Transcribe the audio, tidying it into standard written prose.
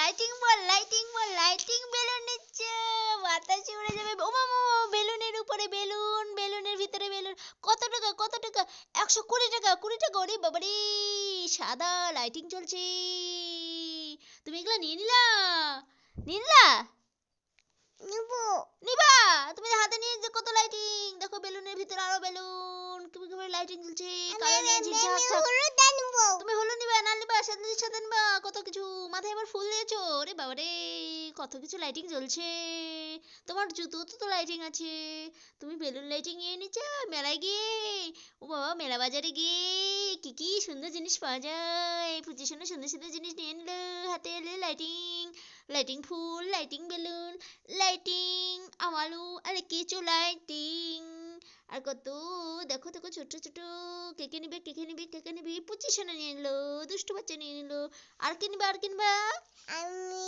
Lighting balloon নিচ্ছে, বাতাসে উড়ে যাবে। ও মামা, বেলুনের উপরে বেলুন, বেলুনের ভিতরে বেলুন। কত টাকা, কত টাকা? 120 টাকা, 20 টাকা। ওরে বাবারে, সাদা লাইটিং চলছে। তুমি এগুলা নিয়ে নিলা? নিলা? নিবা? তুমি হাতে নিয়ে যে কত লাইটিং, দেখো বেলুনের ভিতরে আরো বেলুন, কিভাবে লাইটিং জ্বলছে, কালো নিয়ে ঝিকঝাক। তুমি হলুদ নিবা না নিবা, সাথে নিবা, কত কিছু। মাথায় আবার ফুল দিয়েছো, ওরে বাবা রে, কত কিছু লাইটিং জ্বলছে। তোমার জুতোতে তো লাইটিং আছে, তুমি বেলুন লাইটিং নিয়ে নিচ্ছ মেলায় গিয়ে। ও বাবা, মেলা বাজারে গিয়ে কি কি সুন্দর জিনিস পাওয়া যায়, পুজোর সময় সুন্দর সুন্দর জিনিস নিয়ে নিল, হাতে এলে লাইটিং, লাইটিং ফুল, লাইটিং বেলুন, লাইটিং আমালু, আরে কিছু লাইটিং। আর কত, দেখো দেখো, ছোট ছোট। কেকে নিবে, কেকে নিবে, কেকে নিবে। পুচি সোনা নিয়ে নিলো, দুষ্টু বাচ্চা নিয়ে নিলো। আর কিনবা, আর কিনবা? আমি